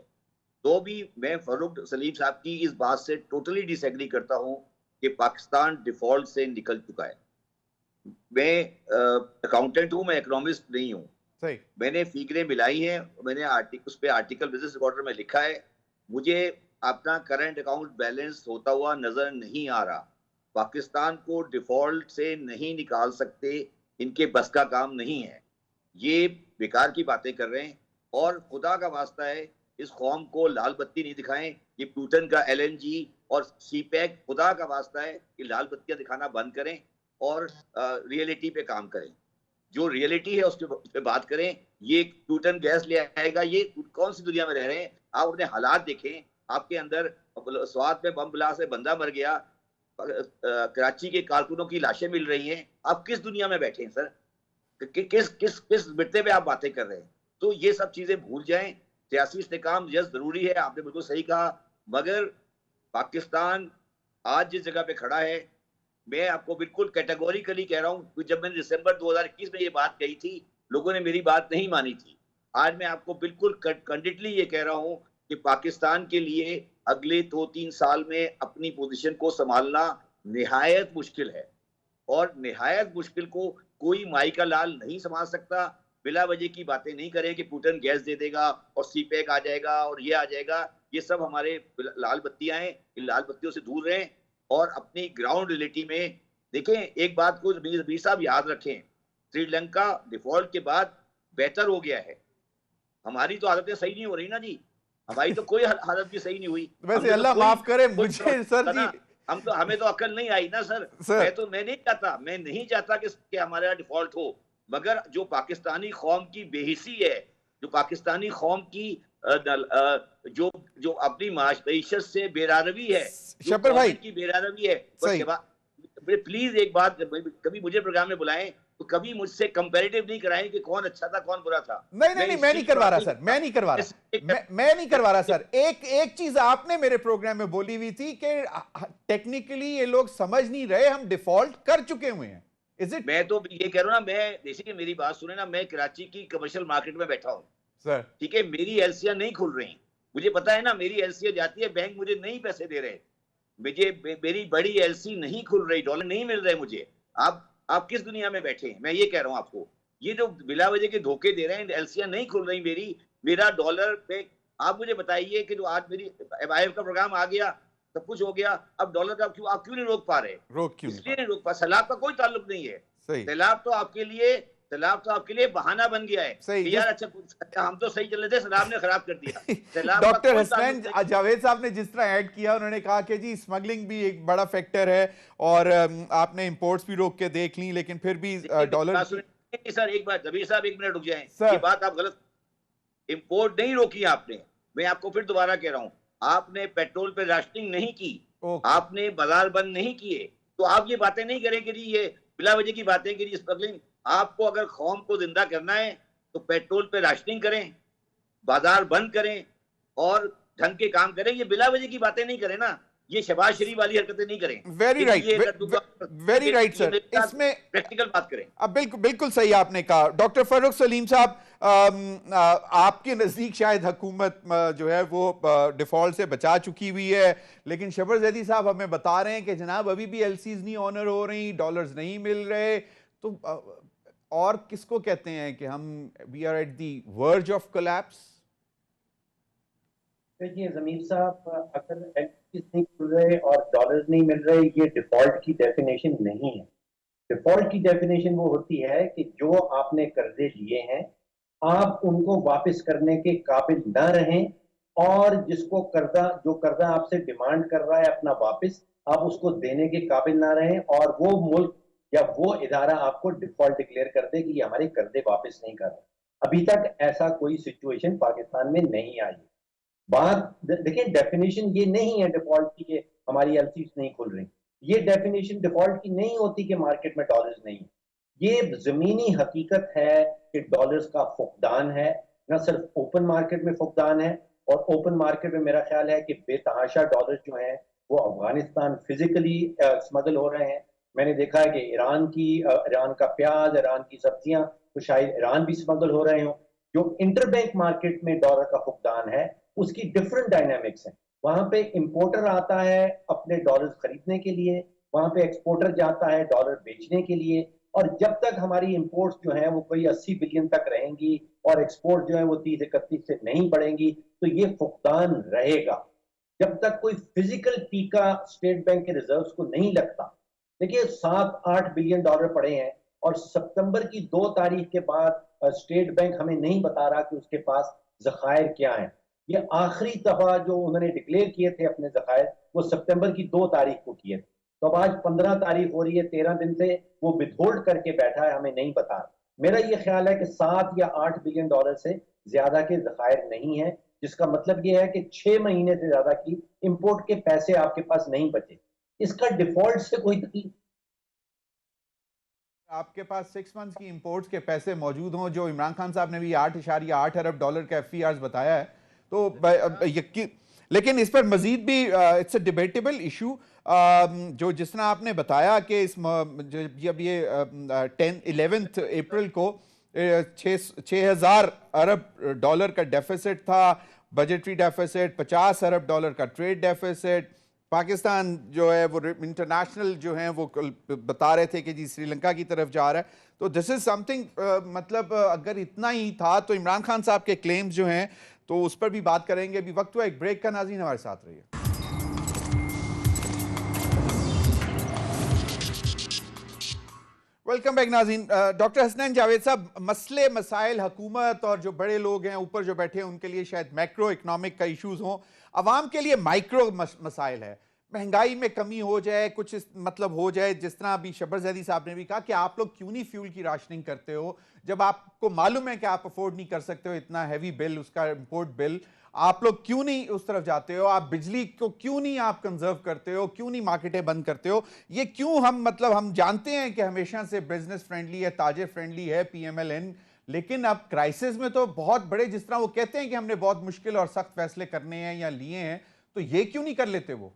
तो भी मैं फरूक सलीम साहब की इस बात से टोटली डिसएग्री करता हूं कि पाकिस्तान डिफॉल्ट से निकल चुका है। मैं अकाउंटेंट हूं, मैं इकोनॉमिस्ट नहीं हूं। सही। मैंने फिगरें मिलाई हैं, मैंने उस पे आर्टिकल बिजनेस रिकॉर्डर में लिखा है। मुझे अपना करंट अकाउंट बैलेंस होता हुआ नजर नहीं आ रहा। पाकिस्तान को डिफॉल्ट से नहीं निकाल सकते, इनके बस का काम नहीं है। ये बेकार की बातें कर रहे हैं और खुदा का वास्ता है इस कौम को लाल बत्ती नहीं दिखाएं। ये प्लूटन का LNG और CPEC, खुदा का वास्ता है कि लाल बत्तियां दिखाना बंद करें और रियलिटी पे काम करें। जो रियलिटी है उस पर बात करें। ये प्लूटन गैस ले आएगा, ये कौन सी दुनिया में रह रहे हैं? आप अपने हालात देखें। आपके अंदर स्वात में बम ब्लास्ट से बंदा मर गया, कराची के कारकुनों की लाशें मिल रही हैं। आप किस दुनिया में बैठे हैं सर? किस बिरते पे आप बातें कर रहे हैं? तो ये सब चीजें भूल जाएं। सियासी इस्तेकाम जरूरी है, आपने बिल्कुल सही कहा। मगर पाकिस्तान आज जिस जगह पे खड़ा है, मैं आपको बिल्कुल कैटेगोरिकली कह रहा हूं, जब मैंने दिसंबर 2021 में ये बात कही थी, लोगों ने मेरी बात नहीं मानी थी। आज मैं आपको बिल्कुल कंडिटली ये कह रहा हूं कि पाकिस्तान के लिए अगले 2-3 साल में अपनी पोजीशन को संभालना निहायत मुश्किल है, और निहायत मुश्किल को कोई माई का लाल नहीं संभाल सकता। बिला वजह की बातें नहीं करें कि पुतिन गैस दे देगा और सीपैक आ जाएगा और ये आ जाएगा। ये सब हमारे लाल बत्तियां हैं, इन लाल बत्तियों से दूर रहें और अपनी ग्राउंड रियलिटी में देखें। एक बात को मीर साहब याद रखें, श्रीलंका डिफॉल्ट के बाद बेहतर हो गया है। हमारी तो हालतें सही नहीं हो रही ना जी, हमारी तो कोई हालत भी सही नहीं हुई। वैसे अल्लाह माफ करे मुझे सर जी, हमें तो अकल नहीं आई ना सर। मैं नहीं चाहता कि हमारे यहाँ डिफॉल्ट हो, मगर जो पाकिस्तानी कौम की बेहिसी है, जो पाकिस्तानी कौम की जो अपनी मईशत से बेरारवी है, शब्बर भाई की बेरारवी है, प्लीज एक बात, कभी मुझे प्रोग्राम में बुलाएं तो कभी मुझसे कंपैरेटिव नहीं कराएं कि कौन अच्छा था कौन बुरा था। नहीं, मैं नहीं करवा रहा सर, मैं नहीं करवा रहा सर। एक चीज आपने मेरे प्रोग्राम में बोली हुई थी कि टेक्निकली ये लोग समझ नहीं रहे, हम डिफॉल्ट कर चुके हुए हैं। Is it? मैं तो ये कह रहा हूं ना, मैं जैसे मेरी बात सुने ना, मैं कराची की कमर्शियल मार्केट में बैठा हूं सर, ठीक है, मेरी एलसीआर नहीं खुल रही, मुझे पता है ना, मेरी एलसीआर जाती है, बैंक मुझे नहीं पैसे दे रहे, मेरी बड़ी एलसी नहीं खुल रही, डॉलर नहीं मिल रहे मुझे। आप किस दुनिया में बैठे हैं? मैं ये कह रहा हूं आपको, ये जो बिला वजह के धोखे दे रहे हैं, एलसीआर नहीं खुल रही मेरा डॉलर पे। आप मुझे बताइए कि जो आज मेरी IMF का प्रोग्राम आ गया, सब कुछ हो गया, अब डॉलर का आप क्यों नहीं रोक पा रहे? इसलिए नहीं रोक पा, सैलाब का कोई ताल्लुक नहीं है। सैलाब तो आपके लिए बहाना बन गया है यार। अच्छा, हम तो सही चल रहे थे, सैलाब ने खराब कर दिया। डॉक्टर हसनैन जावेद साहब ने जिस तरह ऐड किया, उन्होंने कहा कि जी स्मगलिंग भी एक बड़ा फैक्टर है और आपने इंपोर्ट्स भी रोक के देख ली, लेकिन फिर भी डॉलर। सर एक बात, जबीर साहब एक मिनट रुक जाएं, ये बात आप गलत, इंपोर्ट नहीं रोकी आपने। मैं आपको फिर दोबारा कह रहा हूं, आपने पेट्रोल पे राशनिंग नहीं की, आपने बाजार बंद नहीं किए, तो आप ये बातें नहीं करें कि जी ये बिला वजह की बातें कि स्मगलिंग। आपको अगर कौम को जिंदा करना है तो पेट्रोल पे राशनिंग करें, बाजार बंद करें और ढंग के काम करें। ये बिला वजह की बातें नहीं करें ना, ये शहबाज शरीफ वाली हरकतें नहीं करें। वेरी राइट सर, इसमें प्रैक्टिकल बात करें। अब बिल्कुल सही आपने कहा। डॉक्टर फर्रुख सलीम साहब, आपके नजदीक शायद हुकूमत जो है वो डिफॉल्ट से बचा चुकी हुई है, लेकिन शब्बर जैदी साहब हमें बता रहे हैं कि जनाब अभी भी एलसीज नहीं ऑनर हो रही, डॉलर्स नहीं मिल रहे, तो और किसको कहते हैं कि हम we are at the verge of collapse? देखिए ज़मीर साहब, अगर एलसीज नहीं खुल रहे और डॉलर्स नहीं मिल रहे, ये डिफॉल्ट की डेफिनेशन नहीं है। डिफॉल्ट की डेफिनेशन वो होती है कि जो आपने कर्जे लिए हैं आप उनको वापस करने के काबिल न रहें, और जो कर्जा आपसे डिमांड कर रहा है अपना वापस, आप उसको देने के काबिल ना रहें, और वो मुल्क या वो इदारा आपको डिफॉल्ट डिक्लेयर कर दे कि ये हमारे कर्जे वापस नहीं कर रहा। अभी तक ऐसा कोई सिचुएशन पाकिस्तान में नहीं आई। बात देखिए, डेफिनेशन ये नहीं है डिफॉल्ट की कि हमारी एलसीज नहीं खुल रही। ये डेफिनेशन डिफॉल्ट की नहीं होती कि मार्केट में डॉलर्स नहीं है। ये जमीनी हकीकत है कि डॉलर्स का फुकदान है, न सिर्फ ओपन मार्केट में फुकदान है, और ओपन मार्केट में मेरा ख्याल है कि बेतहाशा डॉलर जो हैं वो अफगानिस्तान फिजिकली स्मगल हो रहे हैं। मैंने देखा है कि ईरान का प्याज, ईरान की सब्जियां तो शायद ईरान भी स्मगल हो रहे हों। जो इंटरबैंक मार्केट में डॉलर का फुकदान है उसकी डिफरेंट डायनामिक्स है। वहां पे इंपोर्टर आता है अपने डॉलर्स खरीदने के लिए, वहां पे एक्सपोर्टर जाता है डॉलर बेचने के लिए, और जब तक हमारी इंपोर्ट्स जो है वो कोई 80 बिलियन तक रहेंगी और एक्सपोर्ट जो है वो 30-31 से नहीं बढ़ेंगी, तो ये फुकदान रहेगा जब तक कोई फिजिकल टीका स्टेट बैंक के रिजर्व्स को नहीं लगता। देखिए 7-8 बिलियन डॉलर पड़े हैं, और सितंबर की 2 तारीख के बाद स्टेट बैंक हमें नहीं बता रहा कि उसके पास जखायर क्या है। ये आखिरी दफा जो उन्होंने डिक्लेयर किए थे अपने जखायर, वो सितंबर की 2 तारीख को किए थे। तो अब आज 15 तारीख हो रही है, 13 दिन से वो विथहोल्ड करके बैठा है, हमें नहीं बता। मेरा ये ख्याल है कि 7 या 8 बिलियन डॉलर से ज्यादा के जखायर नहीं है, जिसका मतलब ये है कि 6 महीने से ज्यादा की इंपोर्ट के पैसे आपके पास नहीं बचे। इसका डिफॉल्ट से कोई तकलीफ, आपके पास 6 मंथ्स की इंपोर्ट्स के पैसे मौजूद हों, जो इमरान खान साहब ने भी 8.8 अरब डॉलर का FCRs बताया है, तो लेकिन इस पर मजीद भी इट्स अ डिबेटेबल इशू, जो जिस तरह आपने बताया कि इस जब ये 11 अप्रैल को 6,000 अरब डॉलर का डेफिसिट था, बजटरी डेफिसिट, 50 अरब डॉलर का ट्रेड डेफिसिट, पाकिस्तान जो है वो इंटरनेशनल जो है वो बता रहे थे कि जी श्रीलंका की तरफ जा रहा है। तो दिस इज समथिंग, मतलब अगर इतना ही था तो इमरान खान साहब के क्लेम्स जो हैं तो उस पर भी बात करेंगे। अभी वक्त हुआ एक ब्रेक का, नाज़रीन हमारे साथ रहिए। वेलकम बैक नाज़रीन। डॉक्टर हसनैन जावेद साहब, मसले मसाइल हुकूमत और जो बड़े लोग हैं ऊपर जो बैठे हैं उनके लिए शायद मैक्रो इकोनॉमिक का इश्यूज हों, अवाम के लिए माइक्रो मसाइल है। महंगाई में कमी हो जाए, कुछ मतलब हो जाए, जिस तरह अभी शब्बर जैदी साहब ने भी कहा कि आप लोग क्यों नहीं फ्यूल की राशनिंग करते हो जब आपको मालूम है कि आप अफोर्ड नहीं कर सकते हो इतना हैवी बिल, उसका इंपोर्ट बिल, आप लोग क्यों नहीं उस तरफ जाते हो? आप बिजली को क्यों नहीं आप कंजर्व करते हो? क्यों नहीं मार्केटें बंद करते हो? ये क्यों हम मतलब हम जानते हैं कि हमेशा से बिजनेस फ्रेंडली है, ताजिर फ्रेंडली है पीएमएलएन, लेकिन अब क्राइसिस में तो बहुत बड़े, जिस तरह वो कहते हैं कि हमने बहुत मुश्किल और सख्त फैसले करने हैं या लिए हैं, तो ये क्यों नहीं कर लेते वो?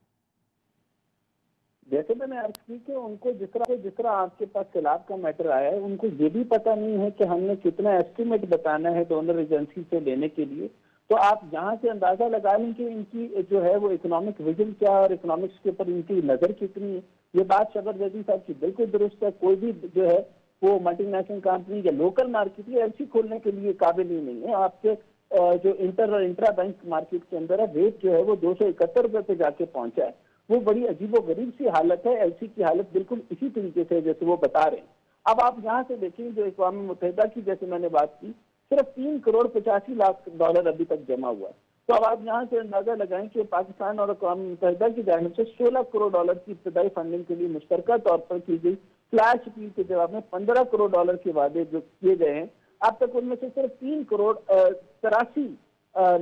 जैसे मैंने अर्ज की कि उनको जिस तरह आपके पास सैलाब का मैटर आया है, उनको ये भी पता नहीं है कि हमने कितना एस्टिमेट बताना है डोनर एजेंसी से लेने के लिए। तो आप यहाँ से अंदाजा लगा लें कि इनकी जो है वो इकोनॉमिक विजन क्या है और इकोनॉमिक्स के ऊपर इनकी नजर कितनी है। ये बात शब्बर जैदी साहब की बिल्कुल दुरुस्त है। कोई भी जो है वो मल्टीनेशनल कंपनी या लोकल मार्केट या एलसी खोलने के लिए काबिल ही नहीं है। आपके जो इंटर और इंट्रा बैंक मार्केट के अंदर है, रेट जो है वो 271 रुपए पे जाके पहुंचा है। वो बड़ी अजीबो गरीब सी हालत है। एलसी की हालत बिल्कुल इसी तरीके से जैसे वो बता रहे हैं। अब आप यहाँ से देखें, जो अक़वाम मुत्तहिदा की जैसे मैंने बात की, सिर्फ 3 करोड़ 85 लाख डॉलर अभी तक जमा हुआ है। तो अब आप यहाँ से अंदाजा लगाएं कि पाकिस्तान और अक़वाम मुत्तहिदा की जानिब से 16 करोड़ डॉलर की इब्तदाई फंडिंग के लिए मुश्तरका तौर पर की गई फ्लैश अपील के जवाब में 15 करोड़ डॉलर के वादे जो किए गए हैं, अब तक उनमें से सिर्फ 3 करोड़ 83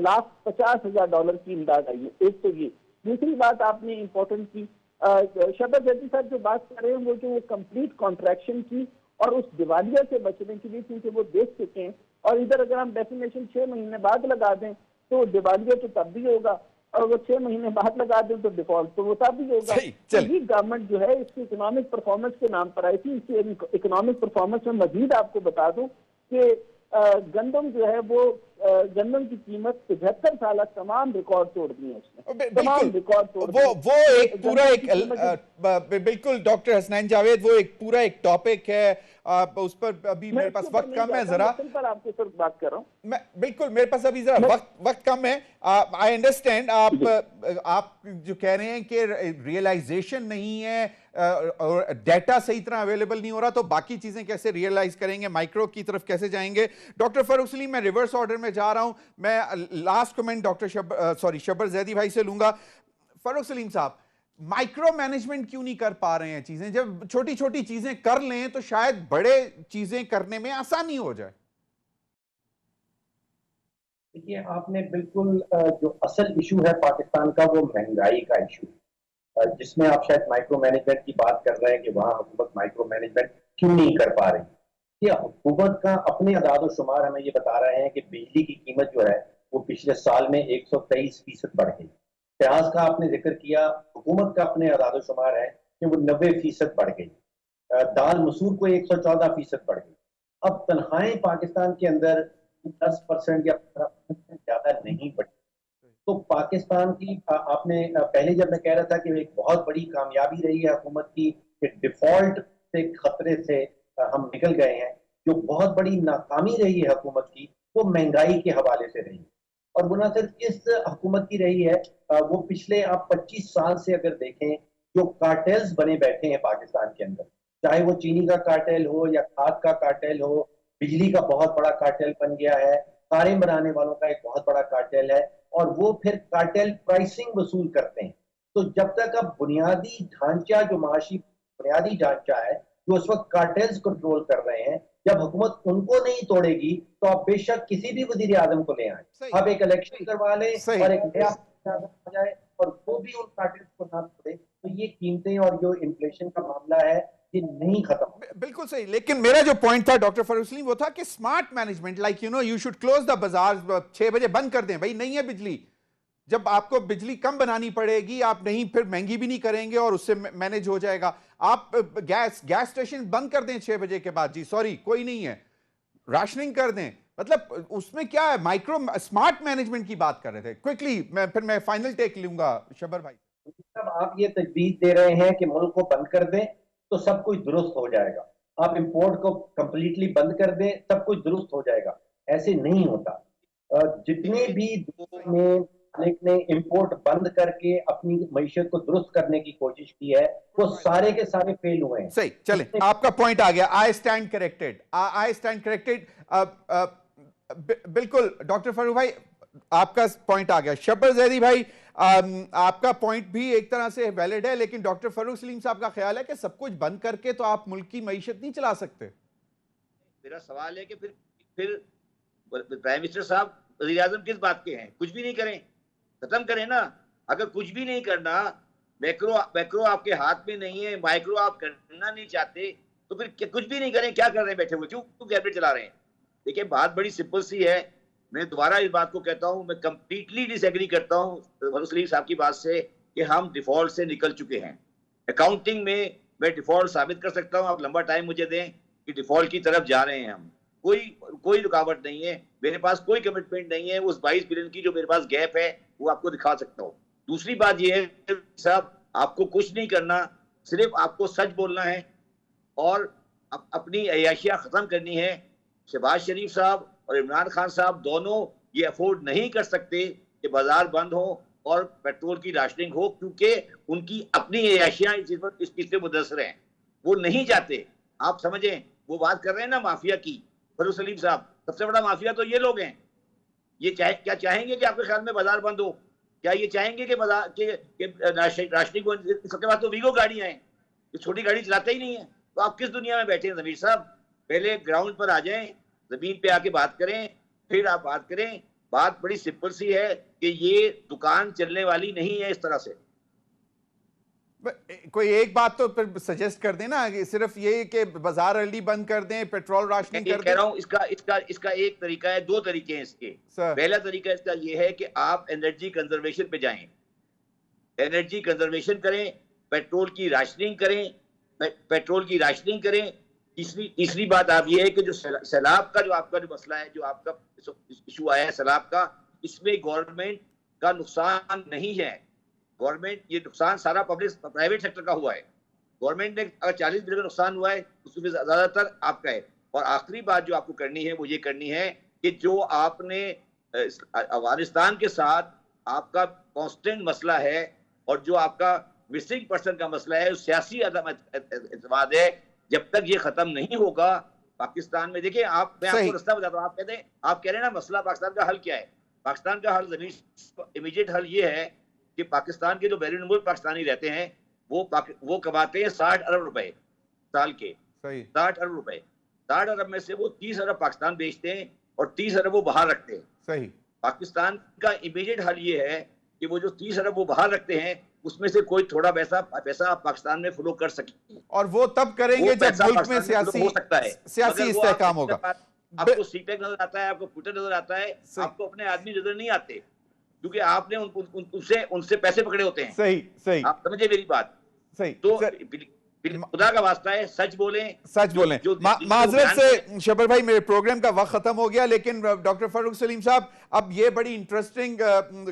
लाख 50,000 डॉलर की इमदाद आई है। एक तो ये। दूसरी बात आपने इम्पोर्टेंट की, शब्बर जैदी साहब जो बात कर रहे हैं वो जो कंप्लीट कॉन्ट्रैक्शन की और उस दिवालिया से बचने के लिए, क्योंकि वो देख चुके हैं। और इधर अगर हम डेफिनेशन 6 महीने बाद लगा दें तो दिवालिया तो तब भी होगा, और अगर 6 महीने बाद लगा दें तो डिफॉल्ट तो वो तब भी होगा। तो ये गवर्नमेंट जो है इसकी इकोनॉमिक परफॉर्मेंस के नाम पर आई थी। इसकी इकोनॉमिक परफॉर्मेंस में मजीद आपको बता दूं कि गंदम जो है वो गंदम की कीमत 75 साल तमाम रिकॉर्ड तोड़ दिए उसने, तमाम रिकॉर्ड तोड़ दिए। वो एक पूरा एक बिल्कुल डॉक्टर हसनैन जावेद, वो एक पूरा एक टॉपिक है, उस पर अभी मेरे पास वक्त कम है, जरा पर आपके साथ बात कर रहा हूँ मैं। बिल्कुल मेरे पास अभी जरा वक्त कम है। आई अंडरस्टैंड आप जो कह रहे हैं कि रियलाइजेशन नहीं है और डेटा सही तरह अवेलेबल नहीं हो रहा, तो बाकी चीजें कैसे रियलाइज करेंगे, माइक्रो की तरफ कैसे जाएंगे? डॉक्टर फर्रुख सलीम, मैं रिवर्स ऑर्डर में जा रहा हूं। मैं last comment doctor Shabbar Zaidi भाई से लूंगा। फर्रुख सलीम साहब, माइक्रो मैनेजमेंट क्यों नहीं कर पा रहे हैं चीजें? जब छोटी छोटी चीजें कर लें तो शायद बड़े चीजें करने में आसानी हो जाए। देखिए, आपने बिल्कुल जो असल इशू है पाकिस्तान का वो महंगाई का इशू है, जिसमें आप शायद माइक्रो मैनेजमेंट की बात कर रहे हैं कि वहां हुकूमत माइक्रो मैनेजमेंट क्यों नहीं कर पा रही। कि हुकूमत का अपने अदाद शुमार हमें ये बता रहे हैं कि बिजली की कीमत जो है वो पिछले साल में 123% बढ़ गई। प्याज का आपने जिक्र किया, हुकूमत का अपने अदाद शुमार है कि वो 90% बढ़ गई। दाल मसूर को 114% बढ़ गई। अब तनख्वाहें पाकिस्तान के अंदर 10% या 15% ज्यादा नहीं बढ़ी। तो पाकिस्तान की आपने पहले जब मैं कह रहा था कि एक बहुत बड़ी कामयाबी रही है हुकूमत की कि डिफॉल्ट से खतरे से हम निकल गए हैं, जो बहुत बड़ी नाकामी रही है हुकूमत की वो महंगाई के हवाले से रही। और वो ना सिर्फ इस हुकूमत की रही है, वो पिछले आप 25 साल से अगर देखें जो कार्टेल्स बने बैठे हैं पाकिस्तान के अंदर, चाहे वो चीनी का कार्टेल हो या खाद का कार्टेल हो, बिजली का बहुत बड़ा कार्टेल बन गया है, कारें बनाने वालों का एक बहुत बड़ा कार्टेल है, और वो फिर कार्टेल प्राइसिंग वसूल करते हैं। तो जब तक अब बुनियादी ढांचा जो माशी बुनियादी ढांचा है जो उस वक्त कार्टेल्स कंट्रोल कर रहे हैं, जब हुकूमत उनको नहीं तोड़ेगी तो आप बेशक किसी भी वजीर आजम को ले आए, अब एक इलेक्शन करवा लें और एक नया आ जाए और वो भी उन कार्टेल्स को ना तोड़े, तो ये कीमतें और जो इन्फ्लेशन का मामला है ये नहीं खत्म। बिल्कुल सही। लेकिन मेरा जो पॉइंट था डॉक्टर फर्रुख सलीम वो था कि smart management, like you should close the बाजार, 6 बजे बंद कर दें भाई, नहीं है बिजली, जब आपको बिजली कम बनानी पड़ेगी, आप नहीं फिर महंगी भी नहीं करेंगे और उससे मैनेज हो जाएगा। आप गैस स्टेशन बंद कर दें 6 बजे के बाद, जी सॉरी कोई नहीं है, राशनिंग कर दें, मतलब उसमें क्या है, माइक्रो स्मार्ट मैनेजमेंट की बात कर रहे थे। क्विकली मैं फाइनल टेक लूंगा शब्बर भाई। तब आप ये तजवीज दे रहे हैं कि मुल्क को बंद कर दें तो सब कुछ दुरुस्त हो जाएगा, आप इंपोर्ट को कंप्लीटली बंद कर दें सब कुछ दुरुस्त हो जाएगा, ऐसे नहीं होता। जितने भी दुनिया में मालिक ने इंपोर्ट बंद करके अपनी मईशत को दुरुस्त करने की कोशिश की है, वो सारे के सारे फेल हुए हैं। सही, चलें, आपका पॉइंट आ गया। I stand corrected, I stand corrected. बिल्कुल डॉक्टर फरूक भाई, आपका पॉइंट आ गया। शब्बर जैदी भाई, आपका पॉइंट भी एक तरह से वैलिड है, लेकिन डॉक्टर फरूक सलीम साहब का ख्याल है कि सब कुछ बंद करके तो आप मुल्क की मईशत नहीं चला सकते। मेरा सवाल है कि फिर प्राइम मिनिस्टर साहब वज़ीर आज़म किस बात के हैं? कुछ भी नहीं करें, खत्म करें ना। अगर कुछ भी नहीं करना, मैक्रो आपके हाथ में नहीं है, माइक्रो आप करना नहीं चाहते, तो फिर कुछ भी नहीं करें, क्या कर रहे हैं बैठे हुए, क्यों कैबिनेट चला रहे हैं? देखिए बात बड़ी सिंपल सी है। मैं दोबारा इस बात को कहता हूं, मैं कंप्लीटली डिसएग्री करता हूं फरूक सलीम साहब की बात से कि हम डिफॉल्ट से निकल चुके हैं। अकाउंटिंग में मैं डिफॉल्ट साबित कर सकता हूं, आप लंबा टाइम मुझे दें कि डिफॉल्ट की तरफ जा रहे हैं हम। कोई रुकावट नहीं है, मेरे पास कोई कमिटमेंट नहीं है। उस 22 बिलियन की जो मेरे पास गैप है वो आपको दिखा सकता हूँ। दूसरी बात यह है साहब, आपको कुछ नहीं करना, सिर्फ आपको सच बोलना है और अपनी अय्याशियां खत्म करनी है। शहबाज शरीफ साहब और इमरान खान साहब दोनों ये अफोर्ड नहीं कर सकते कि बाजार बंद हो और पेट्रोल की राशनिंग हो, क्योंकि उनकी अपनी अय्याशियां इस चीज पे मुदस्सर हैं, वो नहीं चाहते। आप समझें, वो बात कर रहे हैं ना माफिया की, फरूक सलीम साहब, सबसे बड़ा माफिया तो ये लोग हैं। ये क्या चाहेंगे कि आपके ख्याल में बाजार बंद हो? क्या ये चाहेंगे कि बाजार राशनिंग को? सबके पास तो वीगो गाड़ियां हैं, ये छोटी गाड़ी चलाते ही नहीं है। तो आप किस दुनिया में बैठे हैं ज़मीर साहब? पहले ग्राउंड पर आ जाएं, जमीन पे आके बात करें, फिर आप बात करें। बात बड़ी सिंपल सी है कि ये दुकान चलने वाली नहीं है इस तरह से। कोई एक बात तो फिर सजेस्ट कर देना, सिर्फ ये कि बाजार अर्ली बंद कर दें, पेट्रोल राशनिंग कर दें। कह रहा हूं, इसका एक तरीका है, दो तरीके हैं इसके। पहला तरीका इसका ये है कि आप एनर्जी कंजर्वेशन पे जाएं, एनर्जी कंजर्वेशन करें, पेट्रोल की राशनिंग करें। तीसरी बात आप ये है कि जो सैलाब का जो आपका जो मसला है, जो आपका इशू आया है सैलाब का, इसमें गवर्नमेंट का नुकसान नहीं है। गवर्नमेंट, ये नुकसान सारा प्राइवेट सेक्टर का हुआ है। गवर्नमेंट ने अगर 40 बिलियन का नुकसान हुआ है, उसमें ज्यादातर आपका है। और आखिरी बात जो आपको करनी है वो ये करनी है कि जो आपने अफगानिस्तान के साथ आपका कांस्टेंट मसला है और जो आपका मिसिंग पर्सन का मसला है, सियासी एतमाद है, जब तक ये खत्म नहीं होगा पाकिस्तान में। देखिए मैं आपको रास्ता बताता हूँ। आप कह रहे हैं ना मसला पाकिस्तान का हल क्या है? पाकिस्तान का हल, इमीडिएट हल ये है कि पाकिस्तान के जो बैरून मुल्क पाकिस्तानी रहते हैं वो कमाते हैं 60 अरब रुपए साल के। 60 अरब रुपए, 60 अरब में से वो 30 अरब पाकिस्तान बेचते हैं और 30 अरब वो बाहर रखते हैं। सही। पाकिस्तान का इमीडिएट हल ये है कि वो जो 30 अरब वो बाहर रखते हैं, उसमें से कोई थोड़ा पैसा आप पाकिस्तान में फ्लो कर सके। और वो तब करेंगे जब मुल्क में हो सकता है, सियासी इस्तेहकाम होगा। आपको सीपेक नजर आता है, आपको पुटर नजर आता है, आपको अपने आदमी नजर नहीं आते, क्योंकि आपने उनसे पैसे पकड़े होते हैं। सही। आप समझे मेरी बात? सही। तो खुदा का वास्ता है, सच बोलें। माजरत से शब्बर भाई, मेरे प्रोग्राम का वक्त खत्म हो गया, लेकिन डॉक्टर फरूक सलीम साहब, अब ये बड़ी इंटरेस्टिंग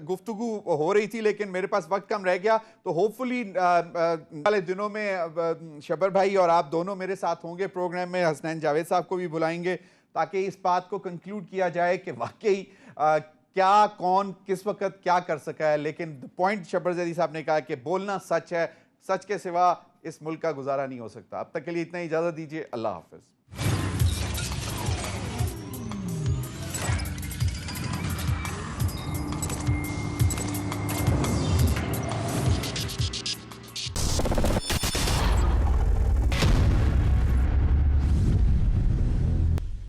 गुफ्तगू हो रही थी, लेकिन मेरे पास वक्त कम रह गया। तो होपफुली वाले दिनों में शब्बर भाई और आप दोनों मेरे साथ होंगे प्रोग्राम में। हसनैन जावेद साहब को भी बुलाएंगे ताकि इस बात को कंक्लूड किया जाए कि वाकई क्या कौन किस वक्त क्या कर सका है। लेकिन पॉइंट शब्बर जैदी साहब ने कहा कि बोलना सच है, सच के सिवा इस मुल्क का गुजारा नहीं हो सकता। अब तक के लिए इतना ही, इजाजत दीजिए, अल्लाह हाफिज।